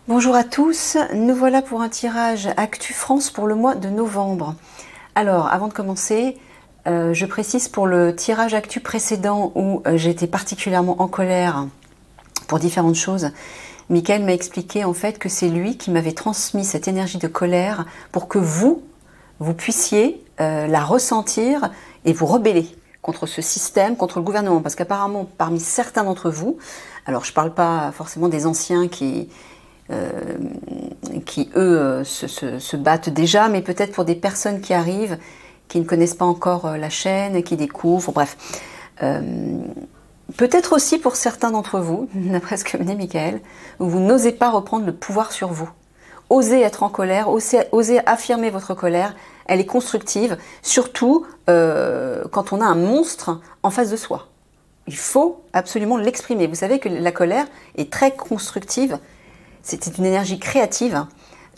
Bonjour à tous, nous voilà pour un tirage Actu France pour le mois de novembre. Alors, avant de commencer, je précise pour le tirage Actu précédent où j'étais particulièrement en colère pour différentes choses. Michael m'a expliqué en fait que c'est lui qui m'avait transmis cette énergie de colère pour que vous puissiez la ressentir et vous rebeller contre ce système, contre le gouvernement. Parce qu'apparemment, parmi certains d'entre vous, alors je ne parle pas forcément des anciens qui eux se battent déjà, mais peut-être pour des personnes qui arrivent, qui ne connaissent pas encore la chaîne, qui découvrent, bref. Peut-être aussi pour certains d'entre vous, d'après ce que me dit Michael, vous n'osez pas reprendre le pouvoir sur vous. Osez être en colère, osez affirmer votre colère, elle est constructive, surtout quand on a un monstre en face de soi. Il faut absolument l'exprimer. Vous savez que la colère est très constructive. C'est une énergie créative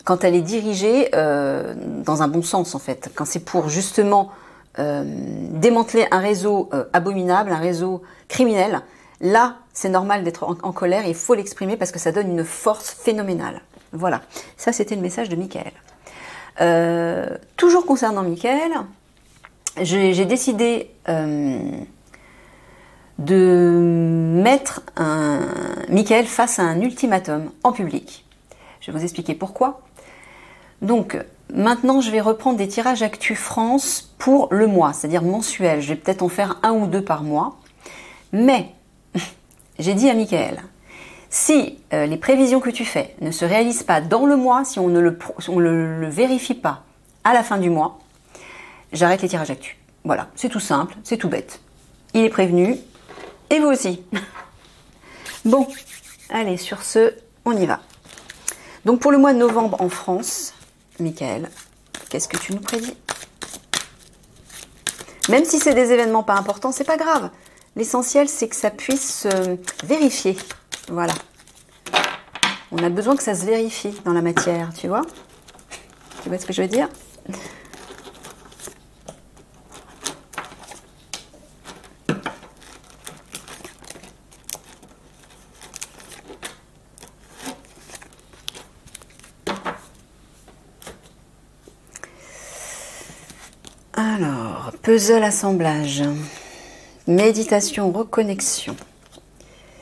quand elle est dirigée dans un bon sens en fait. Quand c'est pour justement démanteler un réseau abominable, un réseau criminel, là c'est normal d'être en colère et il faut l'exprimer parce que ça donne une force phénoménale. Voilà, ça c'était le message de Michael. Toujours concernant Michael, j'ai décidé de mettre Michael face à un ultimatum en public. Je vais vous expliquer pourquoi. Donc, maintenant, je vais reprendre des tirages Actu France pour le mois, c'est-à-dire mensuel. Je vais peut-être en faire 1 ou 2 par mois. Mais, j'ai dit à Michael, si les prévisions que tu fais ne se réalisent pas dans le mois, si on ne le vérifie pas à la fin du mois, j'arrête les tirages Actu. Voilà, c'est tout simple, c'est tout bête. Il est prévenu. Et vous aussi. Bon, allez, sur ce, on y va. Donc pour le mois de novembre en France, Michael, qu'est-ce que tu nous prédis? Même si c'est des événements pas importants, c'est pas grave. L'essentiel, c'est que ça puisse se vérifier. Voilà. On a besoin que ça se vérifie dans la matière, tu vois? Tu vois ce que je veux dire? Alors, puzzle assemblage, méditation, reconnexion,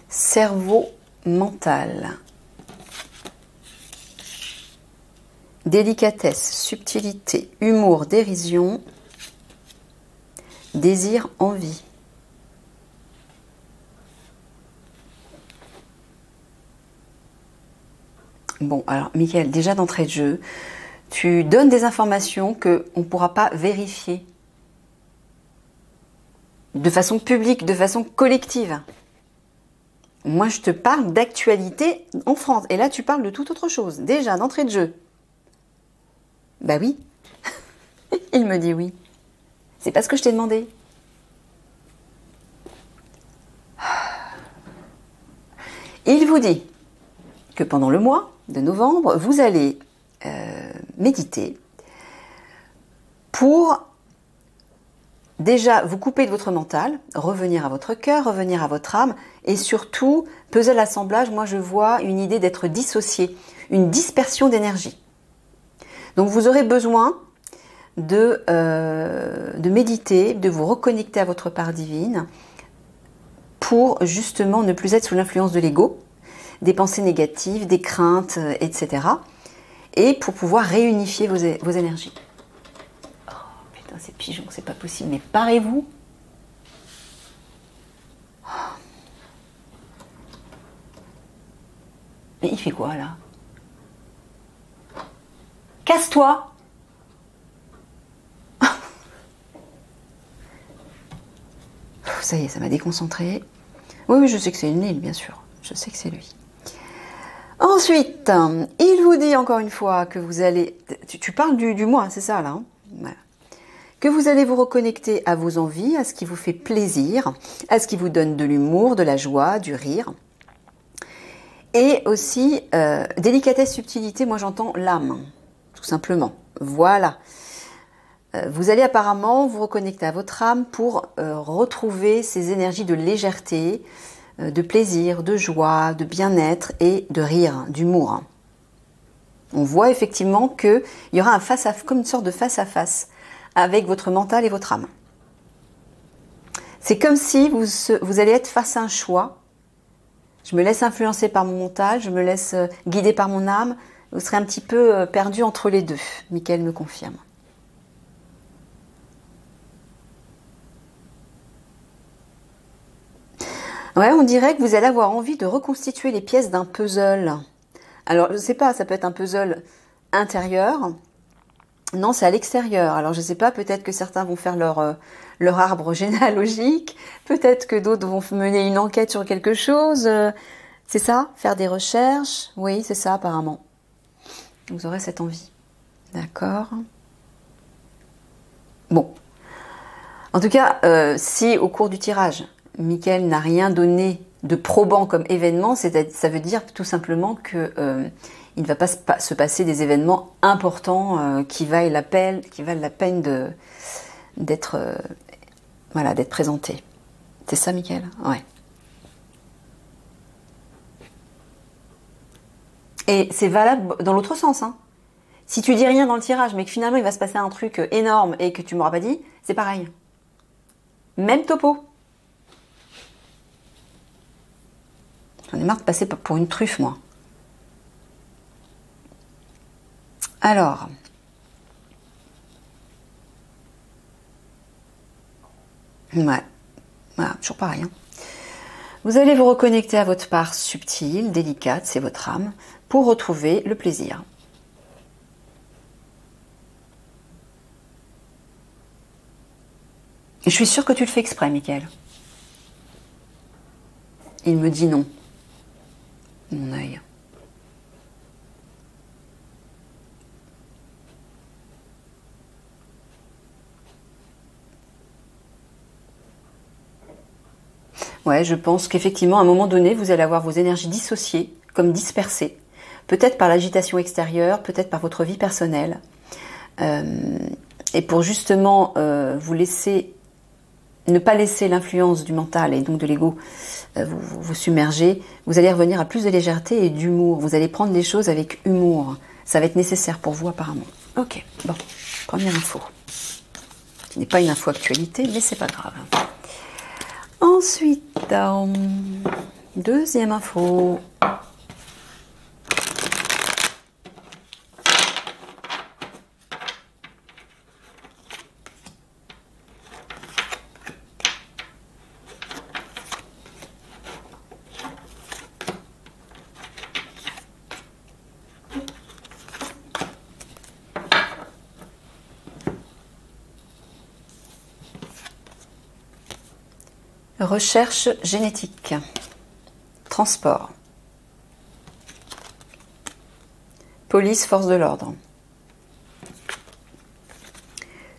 cerveau mental, délicatesse, subtilité, humour, dérision, désir, envie. Bon, alors, Michael, déjà d'entrée de jeu, tu donnes des informations qu'on ne pourra pas vérifier de façon publique, de façon collective. Moi, je te parle d'actualité en France. Et là, tu parles de toute autre chose. Déjà, d'entrée de jeu. Bah oui. Il me dit oui. C'est pas ce que je t'ai demandé. Il vous dit que pendant le mois de novembre, vous allez méditer pour déjà vous couper de votre mental, revenir à votre cœur, revenir à votre âme et surtout peser l'assemblage. Moi je vois une idée d'être dissocié, une dispersion d'énergie. Donc vous aurez besoin de méditer, de vous reconnecter à votre part divine pour justement ne plus être sous l'influence de l'ego, des pensées négatives, des craintes, etc. Et pour pouvoir réunifier vos énergies. Oh putain, ces pigeons, c'est pas possible. Mais parez-vous. Mais il fait quoi là? Casse-toi. Ça y est, ça m'a déconcentré. Oui, je sais que c'est une île, bien sûr. Je sais que c'est lui. Ensuite, il vous dit encore une fois que vous allez... Tu parles du mois, c'est ça là, hein? Voilà. Que vous allez vous reconnecter à vos envies, à ce qui vous fait plaisir, à ce qui vous donne de l'humour, de la joie, du rire. Et aussi, délicatesse, subtilité, moi j'entends l'âme, tout simplement. Voilà. Vous allez apparemment vous reconnecter à votre âme pour retrouver ces énergies de légèreté, de plaisir, de joie, de bien-être et de rire, d'humour. On voit effectivement qu'il y aura comme une sorte de face-à-face avec votre mental et votre âme. C'est comme si vous allez être face à un choix. Je me laisse influencer par mon mental, je me laisse guider par mon âme. Vous serez un petit peu perdu entre les deux. Michael me confirme. Ouais, on dirait que vous allez avoir envie de reconstituer les pièces d'un puzzle. Alors, je ne sais pas, ça peut être un puzzle intérieur. Non, c'est à l'extérieur. Alors, je ne sais pas, peut-être que certains vont faire leur arbre généalogique. Peut-être que d'autres vont mener une enquête sur quelque chose. C'est ça? Faire des recherches? Oui, c'est ça, apparemment. Vous aurez cette envie. D'accord. Bon. En tout cas, si au cours du tirage, Michael n'a rien donné de probant comme événement, ça veut dire tout simplement que il ne va pas se passer des événements importants qui valent la peine d'être d'être présentés. C'est ça, Michael? Ouais. Et c'est valable dans l'autre sens, hein. Si tu dis rien dans le tirage, mais que finalement il va se passer un truc énorme et que tu m'auras pas dit, c'est pareil. Même topo. J'en ai marre de passer pour une truffe, moi. Alors. Ouais. Voilà, toujours pareil. Hein. Vous allez vous reconnecter à votre part subtile, délicate, c'est votre âme, pour retrouver le plaisir. Et je suis sûre que tu le fais exprès, Michael. Il me dit non. Mon œil. Ouais, je pense qu'effectivement, à un moment donné, vous allez avoir vos énergies dissociées, comme dispersées. Peut-être par l'agitation extérieure, peut-être par votre vie personnelle. Et pour justement vous laisser, ne pas laisser l'influence du mental et donc de l'ego vous submerger, vous allez revenir à plus de légèreté et d'humour. Vous allez prendre les choses avec humour. Ça va être nécessaire pour vous apparemment. Ok, bon, première info. Ce n'est pas une info actualité, mais c'est pas grave. Ensuite, deuxième info. Recherche génétique, transport, police, force de l'ordre,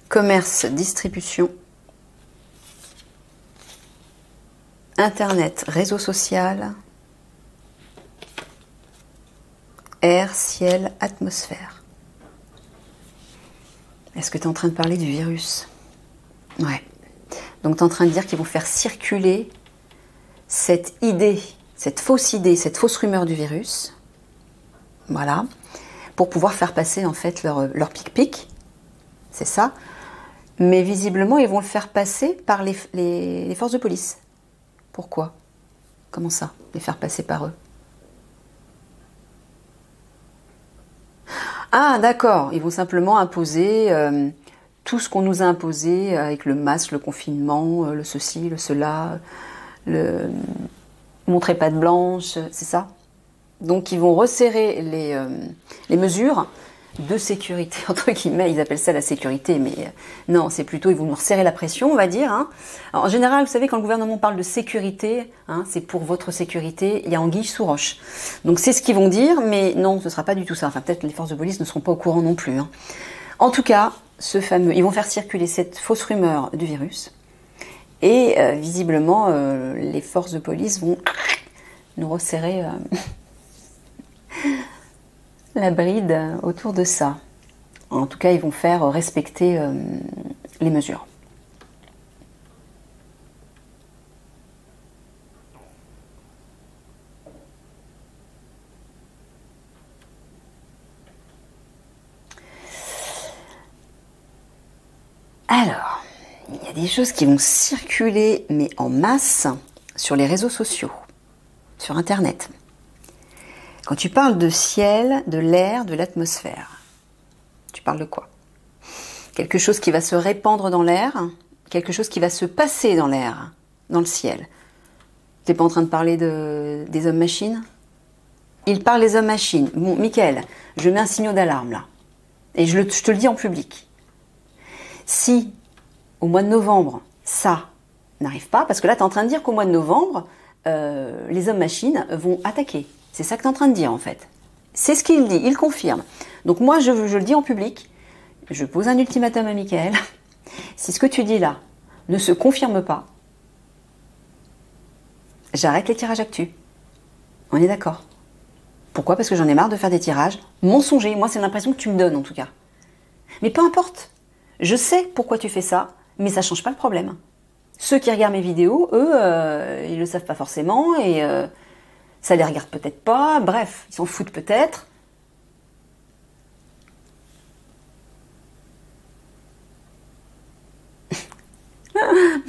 commerce, distribution, internet, réseau social, air, ciel, atmosphère. Est-ce que tu es en train de parler du virus? Ouais. Donc tu es en train de dire qu'ils vont faire circuler cette idée, cette fausse rumeur du virus, voilà, pour pouvoir faire passer en fait leur pic-pic, c'est ça. Mais visiblement, ils vont le faire passer par les forces de police. Pourquoi? Comment ça, les faire passer par eux? Ah d'accord, ils vont simplement imposer... tout ce qu'on nous a imposé avec le masque, le confinement, le ceci, le cela, le montrer patte blanche, c'est ça. Donc ils vont resserrer les mesures de sécurité, entre guillemets, ils appellent ça la sécurité, mais non, c'est plutôt, ils vont nous resserrer la pression, on va dire. Hein. Alors, en général, vous savez, quand le gouvernement parle de sécurité, hein, c'est pour votre sécurité, il y a anguille sous roche. Donc c'est ce qu'ils vont dire, mais non, ce ne sera pas du tout ça. Enfin, peut-être les forces de police ne seront pas au courant non plus. Hein. En tout cas, ils vont faire circuler cette fausse rumeur du virus. Et visiblement, les forces de police vont nous resserrer la bride autour de ça. En tout cas, ils vont faire respecter les mesures. Alors, il y a des choses qui vont circuler, mais en masse, sur les réseaux sociaux, sur Internet. Quand tu parles de ciel, de l'air, de l'atmosphère, tu parles de quoi? Quelque chose qui va se répandre dans l'air, quelque chose qui va se passer dans l'air, dans le ciel. T'es pas en train de parler des hommes-machines? Il parle des hommes-machines. Bon, Mickaël, je mets un signal d'alarme là. Et je te le dis en public. Si, au mois de novembre, ça n'arrive pas, parce que là, tu es en train de dire qu'au mois de novembre, les hommes-machines vont attaquer. C'est ça que tu es en train de dire, en fait. C'est ce qu'il dit, il confirme. Donc moi, je le dis en public, je pose un ultimatum à Mickaël. Si ce que tu dis là ne se confirme pas, j'arrête les tirages actus. On est d'accord? Pourquoi? Parce que j'en ai marre de faire des tirages mensongers. Moi, c'est l'impression que tu me donnes, en tout cas. Mais peu importe. Je sais pourquoi tu fais ça, mais ça ne change pas le problème. Ceux qui regardent mes vidéos, eux, ils ne le savent pas forcément, et ça les regarde peut-être pas. Bref, ils s'en foutent peut-être.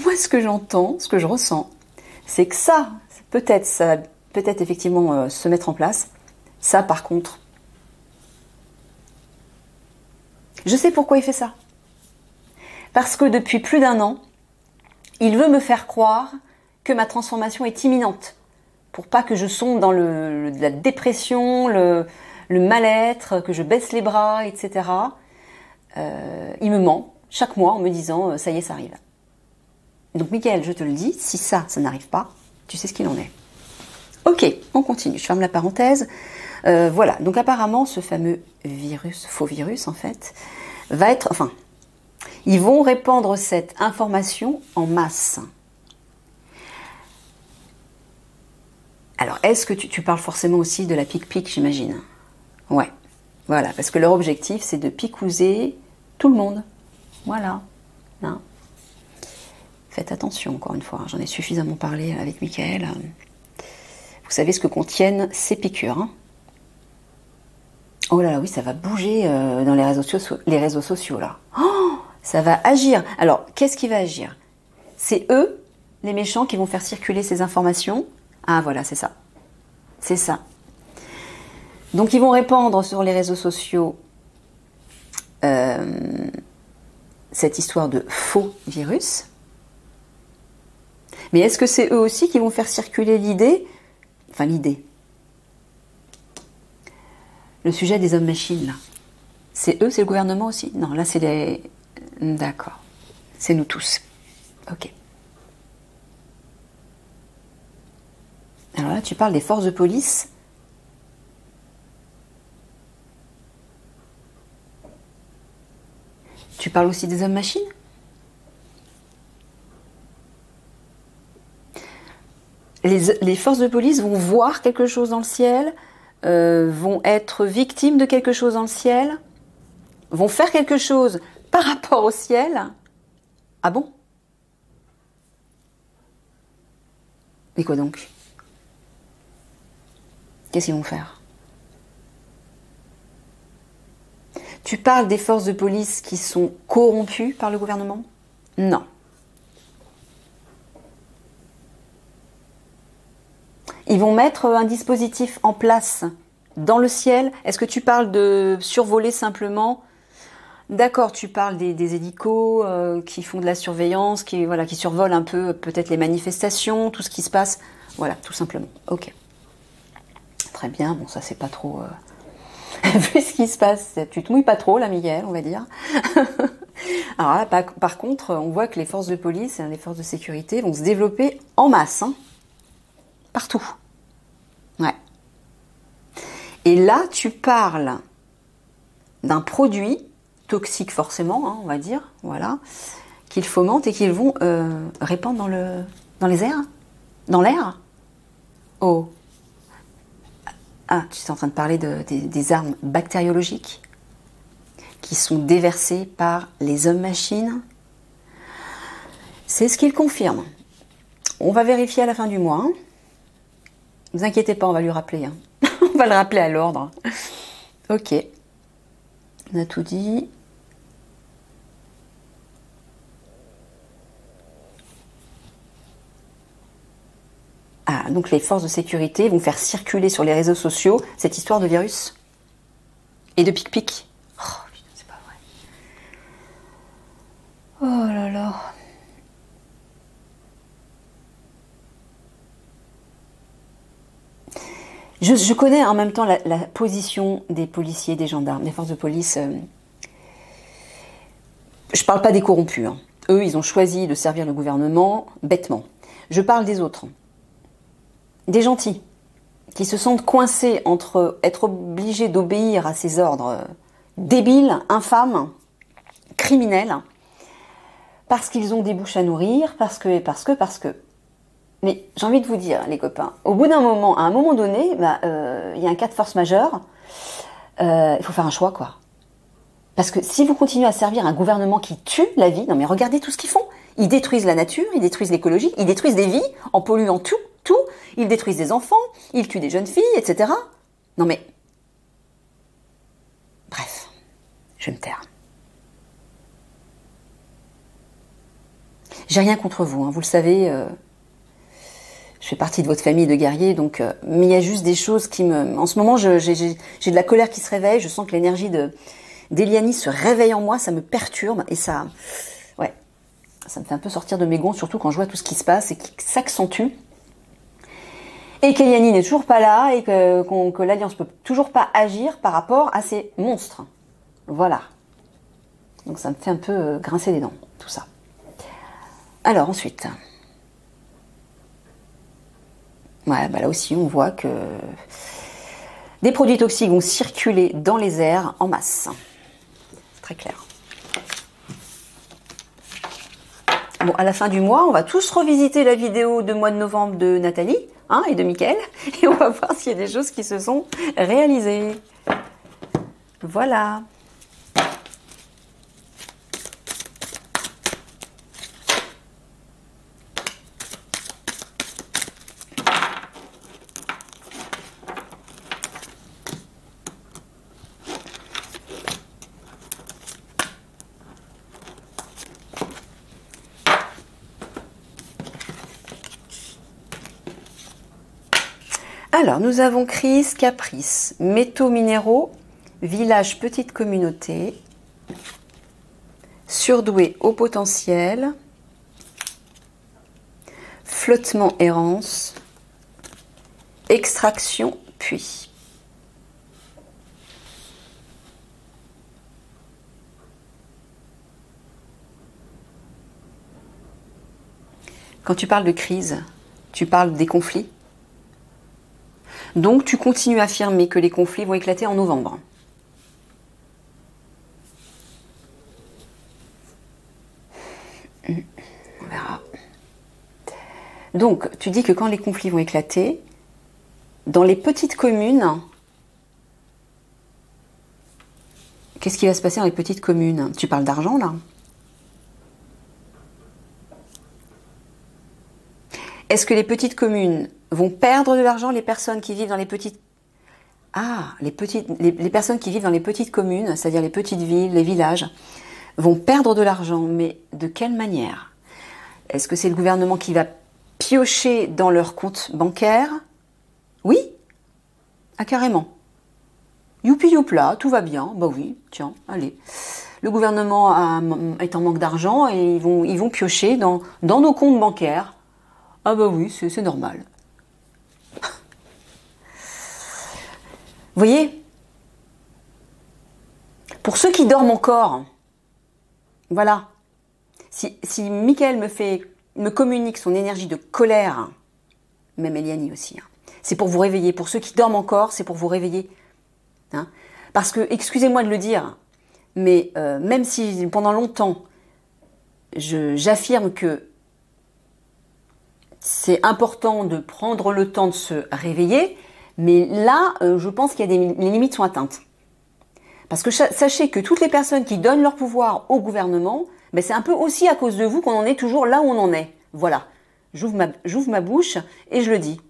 Moi, ce que j'entends, ce que je ressens, c'est que ça va peut-être effectivement se mettre en place. Ça, par contre, je sais pourquoi il fait ça. Parce que depuis plus d'1 an, il veut me faire croire que ma transformation est imminente. Pour pas que je sombre dans la dépression, le mal-être, que je baisse les bras, etc. Il me ment chaque mois en me disant « ça y est, ça arrive ». Donc Mickaël, je te le dis, si ça n'arrive pas, tu sais ce qu'il en est. Ok, on continue, je ferme la parenthèse. Voilà, donc apparemment ce fameux virus, faux virus en fait, va être, enfin, ils vont répandre cette information en masse. Alors, est-ce que tu parles forcément aussi de la pique-pique, j'imagine? Ouais, voilà, parce que leur objectif, c'est de picouser tout le monde. Voilà. Hein. Faites attention, encore une fois, j'en ai suffisamment parlé avec Mickaël. Vous savez ce que contiennent ces piqûres. Hein? Oh là là, oui, ça va bouger dans les réseaux sociaux, là. Oh, ça va agir. Alors, qu'est-ce qui va agir? C'est eux, les méchants, qui vont faire circuler ces informations. Ah, voilà, c'est ça. C'est ça. Donc, ils vont répandre sur les réseaux sociaux cette histoire de faux virus. Mais est-ce que c'est eux aussi qui vont faire circuler l'idée, enfin l'idée, le sujet des hommes-machines, là? C'est eux, c'est le gouvernement aussi? Non, là c'est les... D'accord. C'est nous tous. Ok. Alors là, tu parles des forces de police. Tu parles aussi des hommes-machines? Les forces de police vont voir quelque chose dans le ciel, vont être victimes de quelque chose dans le ciel, vont faire quelque chose par rapport au ciel. Ah bon? Mais quoi donc? Qu'est-ce qu'ils vont faire? Tu parles des forces de police qui sont corrompues par le gouvernement? Non. Ils vont mettre un dispositif en place dans le ciel. Est-ce que tu parles de survoler simplement? D'accord, tu parles des hélicos qui font de la surveillance, qui survolent un peu peut-être les manifestations, tout ce qui se passe. Voilà, tout simplement. Ok. Très bien, bon ça c'est pas trop... Vu ce qui se passe, tu te mouilles pas trop là, Mickaël, on va dire. Alors là, par contre, on voit que les forces de police et les forces de sécurité vont se développer en masse. Hein. Partout. Ouais. Et là, tu parles d'un produit toxique forcément, hein, on va dire, voilà, qu'ils fomentent et qu'ils vont répandre dans les airs, dans l'air. Oh. Ah, tu es en train de parler des armes bactériologiques qui sont déversées par les hommes-machines. C'est ce qu'ils confirment. On va vérifier à la fin du mois. Hein. Ne vous inquiétez pas, on va lui rappeler. Hein. On va le rappeler à l'ordre. Ok. On a tout dit. Ah, donc les forces de sécurité vont faire circuler sur les réseaux sociaux cette histoire de virus et de pic-pic. Oh putain, c'est pas vrai. Oh là là. Je connais en même temps la position des policiers, des gendarmes, des forces de police. Je parle pas des corrompus. Hein. Eux, ils ont choisi de servir le gouvernement bêtement. Je parle des autres. Des gentils, qui se sentent coincés entre être obligés d'obéir à ces ordres débiles, infâmes, criminels, parce qu'ils ont des bouches à nourrir, parce que. Mais j'ai envie de vous dire, les copains, au bout d'un moment, à un moment donné, y a un cas de force majeure, il faut faire un choix, quoi. Parce que si vous continuez à servir un gouvernement qui tue la vie, non mais regardez tout ce qu'ils font. Ils détruisent la nature, ils détruisent l'écologie, ils détruisent des vies en polluant tout. Ils détruisent des enfants, ils tuent des jeunes filles, etc. Non mais... Bref, je vais me taire. J'ai rien contre vous, hein, vous le savez, je fais partie de votre famille de guerriers, donc... mais il y a juste des choses qui me... En ce moment, j'ai de la colère qui se réveille, je sens que l'énergie d'Eliani se réveille en moi, ça me perturbe, et ça... Ouais, ça me fait un peu sortir de mes gonds, surtout quand je vois tout ce qui se passe et qui s'accentue. Et qu'Eliani n'est toujours pas là et que l'Alliance peut toujours pas agir par rapport à ces monstres. Voilà. Donc ça me fait un peu grincer les dents, tout ça. Alors ensuite. Ouais, là aussi on voit que des produits toxiques vont circuler dans les airs en masse. C'est très clair. Bon, à la fin du mois, on va tous revisiter la vidéo de mois de novembre de Nathalie et de Mickaël, et on va voir s'il y a des choses qui se sont réalisées. Voilà. Alors, nous avons crise, caprice, métaux minéraux, village petite communauté, surdoué au potentiel, flottement errance, extraction puits. Quand tu parles de crise, tu parles des conflits. Donc, tu continues à affirmer que les conflits vont éclater en novembre. On verra. Donc, tu dis que quand les conflits vont éclater, dans les petites communes, qu'est-ce qui va se passer dans les petites communes? Tu parles d'argent, là? Est-ce que les petites communes vont perdre de l'argent, les personnes qui vivent dans les petites... Ah, les personnes qui vivent dans les petites communes, c'est-à-dire les petites villes, les villages, vont perdre de l'argent, mais de quelle manière? Est-ce que c'est le gouvernement qui va piocher dans leur compte bancaire? Oui? Ah, carrément. Youpi youpla, tout va bien. Bah oui, tiens, allez. Le gouvernement est en manque d'argent et ils vont piocher dans nos comptes bancaires. Ah bah oui, c'est normal. Vous voyez? Pour ceux qui dorment encore, voilà. Si Mickaël me communique son énergie de colère, même Eliani aussi, c'est pour vous réveiller. Pour ceux qui dorment encore, c'est pour vous réveiller. Parce que, excusez-moi de le dire, mais même si pendant longtemps, j'affirme que c'est important de prendre le temps de se réveiller, mais là, je pense qu'il y a les limites sont atteintes. Parce que sachez que toutes les personnes qui donnent leur pouvoir au gouvernement, c'est un peu aussi à cause de vous qu'on en est toujours là où on en est. Voilà. J'ouvre ma bouche et je le dis.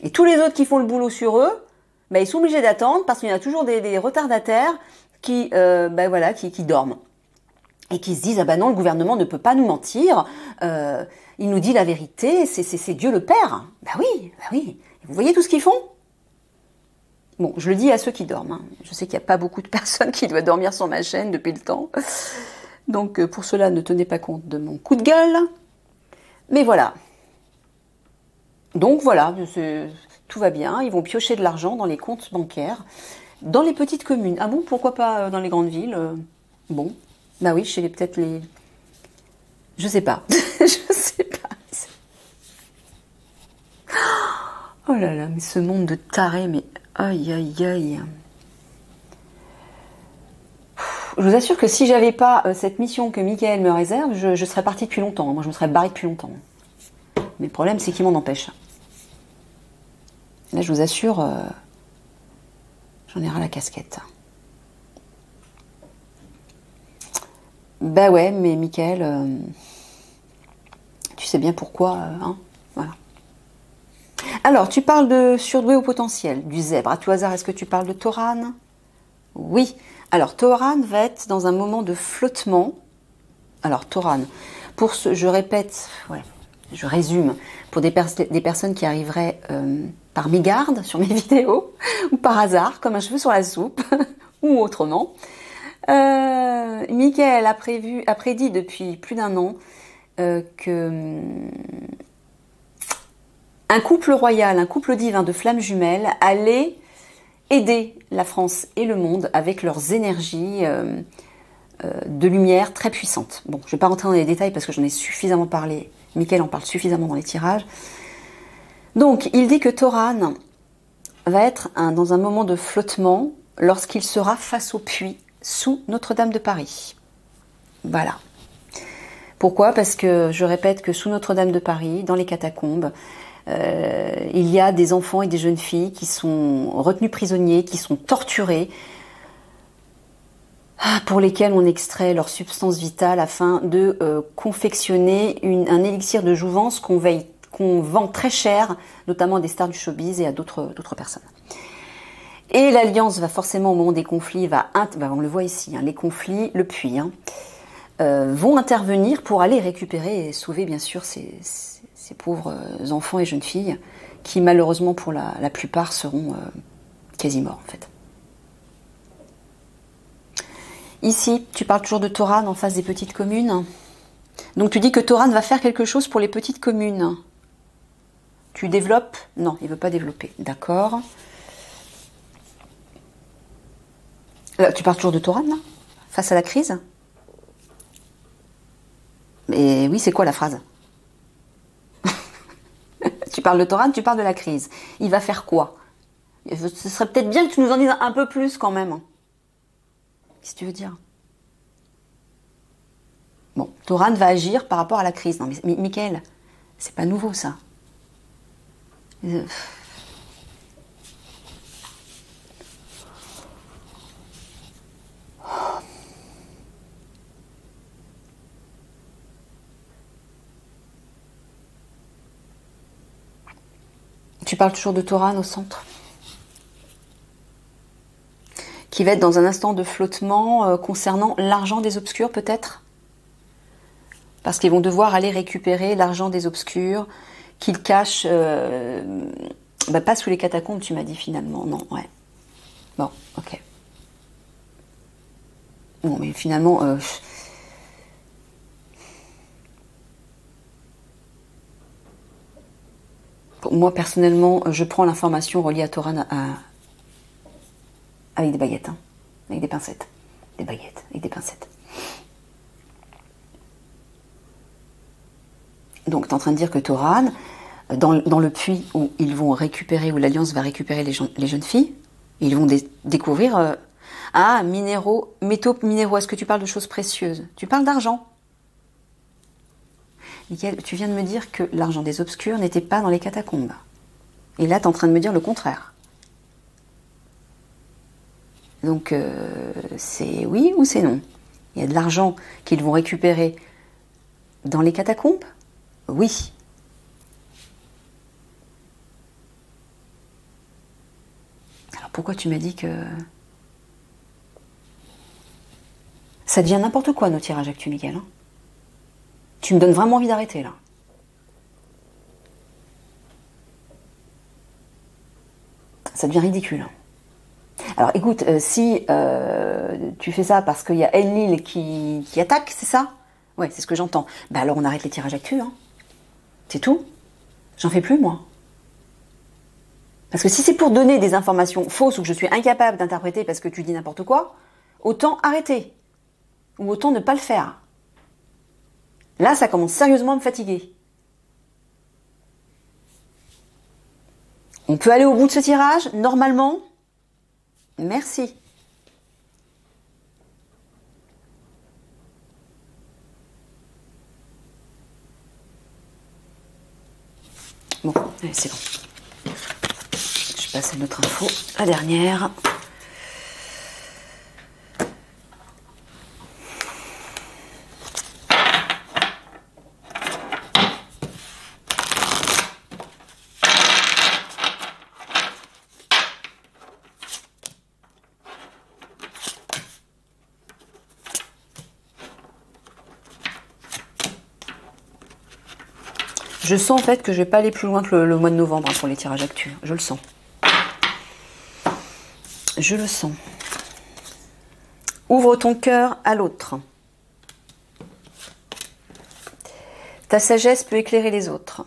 Et tous les autres qui font le boulot sur eux, ils sont obligés d'attendre parce qu'il y en a toujours des retardataires qui dorment. et qui se disent, ah ben non, le gouvernement ne peut pas nous mentir, il nous dit la vérité, c'est Dieu le Père. Bah oui, bah oui. Vous voyez tout ce qu'ils font? Bon, je le dis à ceux qui dorment. Hein. Je sais qu'il n'y a pas beaucoup de personnes qui doivent dormir sur ma chaîne depuis le temps. Donc pour cela, ne tenez pas compte de mon coup de gueule. Mais voilà. Donc voilà, tout va bien. Ils vont piocher de l'argent dans les comptes bancaires, dans les petites communes. Ah bon, pourquoi pas dans les grandes villes? Bon, bah oui, chez peut-être les... Je sais pas. Je sais pas. Oh là là, mais ce monde de tarés, mais aïe aïe aïe. Je vous assure que si j'avais pas cette mission que Michael me réserve, je serais partie depuis longtemps. Moi, je me serais barrée depuis longtemps. Mais le problème, c'est qu'il m'en empêche. Là, je vous assure, j'en ai ras la casquette. Bah ouais, mais Michael, tu sais bien pourquoi, hein, voilà. Alors, tu parles de surdoué au potentiel, du zèbre. À tout hasard, est-ce que tu parles de Toran? Oui. Alors, Toran va être dans un moment de flottement. Alors, Toran, je répète, ouais, je résume, pour des personnes qui arriveraient par mégarde sur mes vidéos, ou par hasard, comme un cheveu sur la soupe, ou autrement. Michael a prédit depuis plus d'un an que un couple royal, un couple divin de flammes jumelles allait aider la France et le monde avec leurs énergies de lumière très puissantes. Bon, je ne vais pas rentrer dans les détails parce que j'en ai suffisamment parlé. Michael en parle suffisamment dans les tirages. Donc, il dit que Toran va être dans un moment de flottement lorsqu'il sera face au puits sous Notre-Dame de Paris. Voilà. Pourquoi? Parce que je répète que sous Notre-Dame de Paris, dans les catacombes, il y a des enfants et des jeunes filles qui sont retenus prisonniers, qui sont torturés, pour lesquels on extrait leur substance vitale afin de confectionner un élixir de jouvence qu'on vend très cher, notamment à des stars du showbiz et à d'autres personnes. Et l'Alliance va forcément, au moment des conflits, on le voit ici, hein, les conflits, le puits, hein, vont intervenir pour aller récupérer et sauver bien sûr ces pauvres enfants et jeunes filles qui malheureusement pour la plupart seront quasi morts en fait. Ici, tu parles toujours de Toran en face des petites communes. Donc tu dis que Toran va faire quelque chose pour les petites communes. Tu développes? Non, il ne veut pas développer. D'accord. Tu parles toujours de Toran, là? Face à la crise? Mais oui, c'est quoi la phrase? Tu parles de Toran, tu parles de la crise. Il va faire quoi? Ce serait peut-être bien que tu nous en dises un peu plus quand même. Qu'est-ce que tu veux dire? Bon, Toran va agir par rapport à la crise. Non mais Michael, c'est pas nouveau ça. Tu parles toujours de Toran au centre, qui va être dans un instant de flottement concernant l'argent des obscurs peut-être, parce qu'ils vont devoir aller récupérer l'argent des obscurs qu'ils cachent, pas sous les catacombes tu m'as dit finalement, non, ouais. Bon, ok. Bon, mais finalement... moi, personnellement, je prends l'information reliée à Toran avec des baguettes, hein, avec des pincettes. Des baguettes, avec des pincettes. Donc, tu es en train de dire que Toran, dans le puits où ils vont récupérer, où l'Alliance va récupérer les jeunes filles, ils vont découvrir... minéraux, métaux, minéraux. Est-ce que tu parles de choses précieuses? Tu parles d'argent. Michael, tu viens de me dire que l'argent des obscurs n'était pas dans les catacombes. Et là, tu es en train de me dire le contraire. Donc, c'est oui ou c'est non? Il y a de l'argent qu'ils vont récupérer dans les catacombes? Oui. Alors, pourquoi tu m'as dit que... Ça devient n'importe quoi, nos tirages actu, Mickaël. Hein. Tu me donnes vraiment envie d'arrêter, là. Ça devient ridicule. Alors écoute, si tu fais ça parce qu'il y a Enlil qui attaque, c'est ça? Ouais, c'est ce que j'entends. Bah alors on arrête les tirages actu, hein. C'est tout. J'en fais plus, moi. Parce que si c'est pour donner des informations fausses ou que je suis incapable d'interpréter parce que tu dis n'importe quoi, autant arrêter. Ou autant ne pas le faire. Là, ça commence sérieusement à me fatiguer. On peut aller au bout de ce tirage, normalement. Merci. Bon, allez, c'est bon. Je passe à notre info, la dernière. Je sens en fait que je vais pas aller plus loin que le mois de novembre hein, pour les tirages actuels. Je le sens. Je le sens. Ouvre ton cœur à l'autre. Ta sagesse peut éclairer les autres.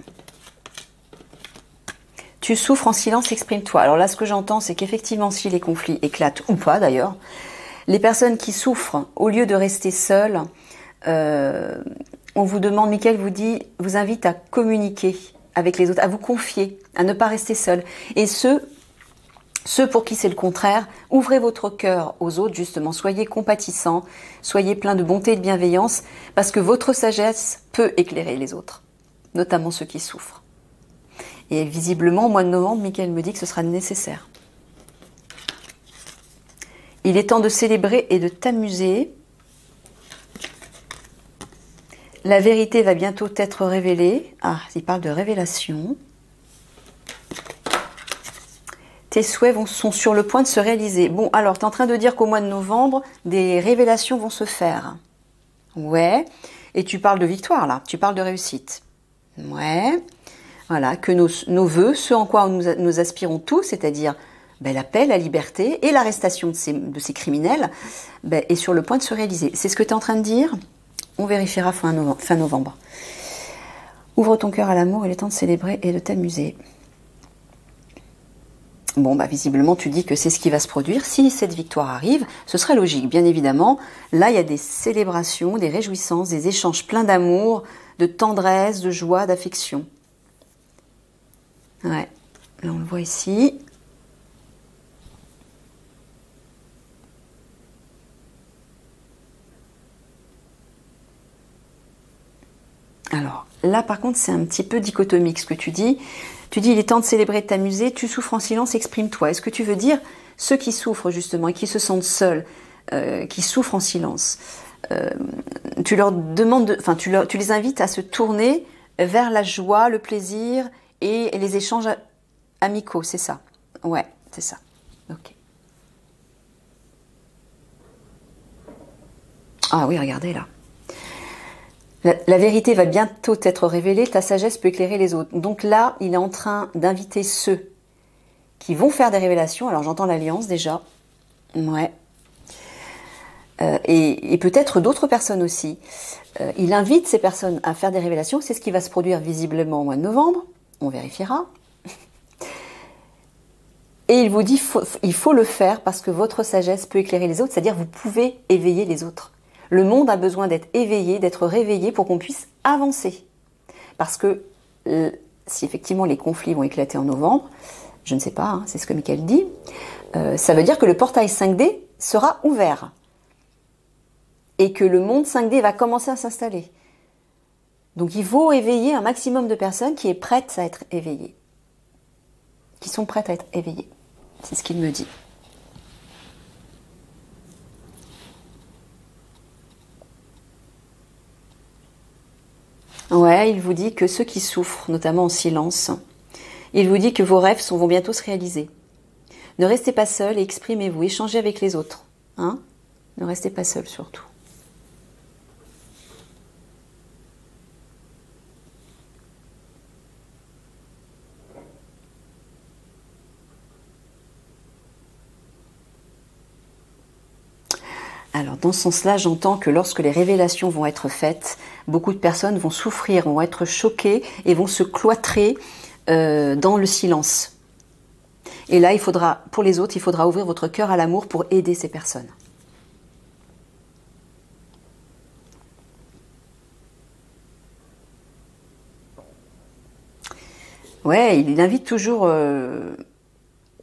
Tu souffres en silence, exprime-toi. Alors là, ce que j'entends, c'est qu'effectivement, si les conflits éclatent, ou pas d'ailleurs, les personnes qui souffrent, au lieu de rester seules, on vous demande, Mickaël vous invite à communiquer avec les autres, à vous confier, à ne pas rester seul. Et ceux pour qui c'est le contraire, ouvrez votre cœur aux autres, justement, soyez compatissants, soyez pleins de bonté et de bienveillance, parce que votre sagesse peut éclairer les autres, notamment ceux qui souffrent. Et visiblement, au mois de novembre, Mickaël me dit que ce sera nécessaire. Il est temps de célébrer et de t'amuser. La vérité va bientôt être révélée. Ah, il parle de révélation. Tes souhaits sont sur le point de se réaliser. Bon, alors, tu es en train de dire qu'au mois de novembre, des révélations vont se faire. Ouais. Et tu parles de victoire, là. Tu parles de réussite. Ouais. Voilà, que nos vœux, ce en quoi nous aspirons tous, c'est-à-dire la paix, la liberté et l'arrestation de ces criminels, est sur le point de se réaliser. C'est ce que tu es en train de dire? On vérifiera fin novembre. Ouvre ton cœur à l'amour, il est temps de célébrer et de t'amuser. Bon, visiblement, tu dis que c'est ce qui va se produire. Si cette victoire arrive, ce serait logique, bien évidemment. Là, il y a des célébrations, des réjouissances, des échanges pleins d'amour, de tendresse, de joie, d'affection. Ouais, là on le voit ici. Alors, là par contre, c'est un petit peu dichotomique ce que tu dis. Tu dis, il est temps de célébrer, de t'amuser, tu souffres en silence, exprime-toi. Est-ce que tu veux dire ceux qui souffrent justement et qui se sentent seuls, qui souffrent en silence, tu leur demandes, tu les invites à se tourner vers la joie, le plaisir et les échanges amicaux, c'est ça? Ouais, c'est ça. Ok. Ah oui, regardez là. La vérité va bientôt être révélée, ta sagesse peut éclairer les autres. Donc là, il est en train d'inviter ceux qui vont faire des révélations. Alors j'entends l'alliance déjà. Ouais. Et peut-être d'autres personnes aussi. Il invite ces personnes à faire des révélations. C'est ce qui va se produire visiblement au mois de novembre. On vérifiera. Et il vous dit il faut le faire parce que votre sagesse peut éclairer les autres. C'est-à-dire vous pouvez éveiller les autres. Le monde a besoin d'être éveillé, d'être réveillé pour qu'on puisse avancer. Parce que si effectivement les conflits vont éclater en novembre, je ne sais pas, c'est ce que Mickaël dit, ça veut dire que le portail 5D sera ouvert. Et que le monde 5D va commencer à s'installer. Donc il faut éveiller un maximum de personnes qui est prêtes à être éveillées. Qui sont prêtes à être éveillées. C'est ce qu'il me dit. Ouais, il vous dit que ceux qui souffrent, notamment en silence, il vous dit que vos rêves vont bientôt se réaliser. Ne restez pas seul et exprimez-vous, échangez avec les autres. Hein? Ne restez pas seul surtout. Alors dans ce sens-là, j'entends que lorsque les révélations vont être faites, beaucoup de personnes vont souffrir, vont être choquées et vont se cloîtrer dans le silence. Et là, pour les autres, il faudra ouvrir votre cœur à l'amour pour aider ces personnes. Ouais, il invite toujours,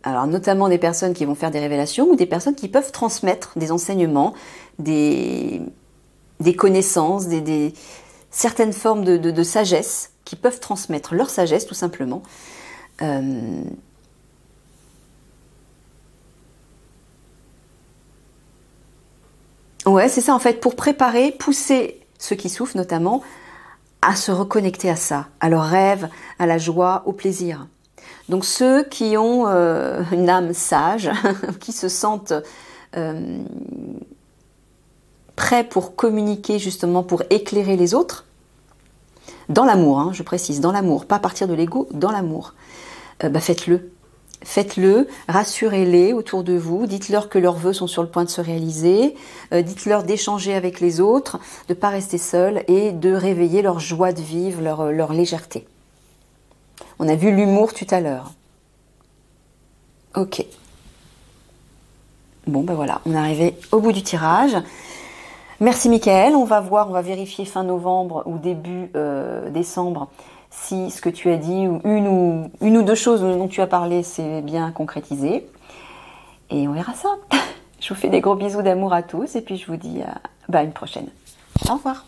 alors notamment des personnes qui vont faire des révélations ou des personnes qui peuvent transmettre des enseignements, des connaissances, certaines formes de sagesse, qui peuvent transmettre leur sagesse tout simplement. Ouais, c'est ça en fait, pour préparer, pousser ceux qui souffrent notamment à se reconnecter à ça, à leurs rêves, à la joie, au plaisir. Donc ceux qui ont une âme sage, qui se sentent prêts pour communiquer justement, pour éclairer les autres, dans l'amour, hein, je précise, dans l'amour, pas à partir de l'ego, dans l'amour, faites-le. Faites-le, rassurez-les autour de vous, dites-leur que leurs vœux sont sur le point de se réaliser, dites-leur d'échanger avec les autres, de ne pas rester seuls et de réveiller leur joie de vivre, leur légèreté. On a vu l'humour tout à l'heure. Ok. Bon ben voilà, on est arrivé au bout du tirage. Merci Mickaël, on va vérifier fin novembre ou début décembre si ce que tu as dit, ou une ou deux choses dont tu as parlé, c'est bien concrétisé. Et on verra ça. Je vous fais des gros bisous d'amour à tous et puis je vous dis à une prochaine. Au revoir.